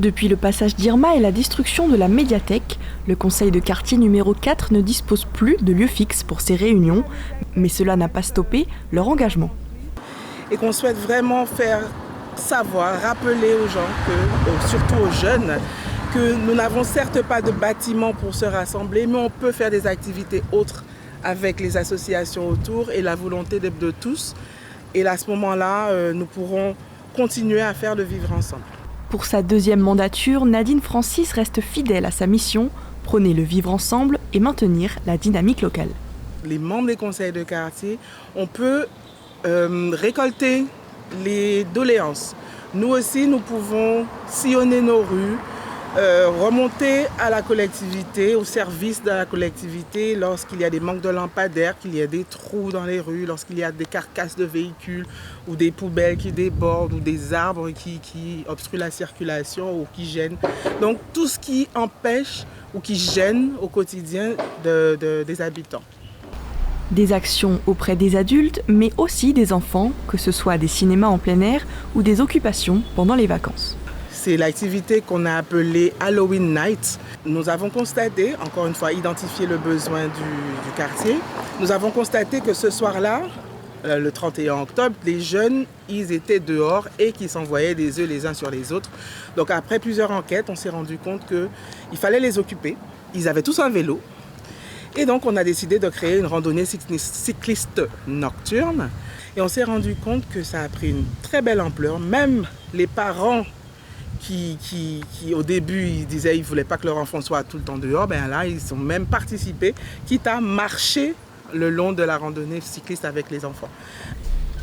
Depuis le passage d'Irma et la destruction de la médiathèque, le conseil de quartier numéro 4 ne dispose plus de lieu fixe pour ses réunions, mais cela n'a pas stoppé leur engagement. Et qu'on souhaite vraiment faire savoir, rappeler aux gens, surtout aux jeunes, que nous n'avons certes pas de bâtiment pour se rassembler, mais on peut faire des activités autres avec les associations autour et la volonté de tous. Et à ce moment-là, nous pourrons continuer à faire le vivre ensemble. Pour sa deuxième mandature, Nadine Francis reste fidèle à sa mission, prôner le vivre ensemble et maintenir la dynamique locale. Les membres des conseils de quartier, on peut récolter les doléances. Nous aussi, nous pouvons sillonner nos rues, remonter à la collectivité, au service de la collectivité lorsqu'il y a des manques de lampadaires, qu'il y a des trous dans les rues, lorsqu'il y a des carcasses de véhicules ou des poubelles qui débordent ou des arbres qui obstruent la circulation ou qui gênent. Donc tout ce qui empêche ou qui gêne au quotidien des habitants. Des actions auprès des adultes, mais aussi des enfants, que ce soit des cinémas en plein air ou des occupations pendant les vacances. C'est l'activité qu'on a appelée Halloween Night. Nous avons constaté, encore une fois, identifié le besoin du quartier. Nous avons constaté que ce soir-là, le 31 octobre, les jeunes, ils étaient dehors et qu'ils s'envoyaient des œufs les uns sur les autres. Donc après plusieurs enquêtes, on s'est rendu compte qu'il fallait les occuper. Ils avaient tous un vélo. Et donc on a décidé de créer une randonnée cycliste nocturne. Et on s'est rendu compte que ça a pris une très belle ampleur. Même les parents qui au début ils disaient qu'ils ne voulaient pas que leur enfant soit tout le temps dehors, ben là ils ont même participé, quitte à marcher le long de la randonnée cycliste avec les enfants.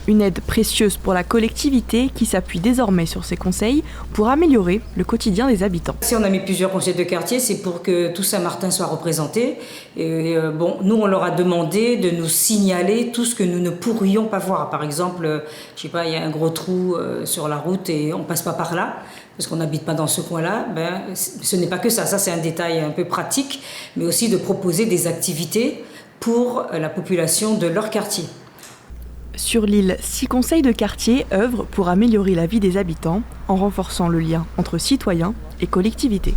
Une aide précieuse pour la collectivité qui s'appuie désormais sur ces conseils pour améliorer le quotidien des habitants. Si on a mis plusieurs conseils de quartier, c'est pour que tout Saint-Martin soit représenté. Et nous, on leur a demandé de nous signaler tout ce que nous ne pourrions pas voir. Par exemple, je sais pas, il y a un gros trou sur la route et on passe pas par là parce qu'on n'habite pas dans ce coin-là. Ben, ce n'est pas que ça. Ça, c'est un détail un peu pratique, mais aussi de proposer des activités pour la population de leur quartier. Sur l'île, 6 conseils de quartier œuvrent pour améliorer la vie des habitants en renforçant le lien entre citoyens et collectivités.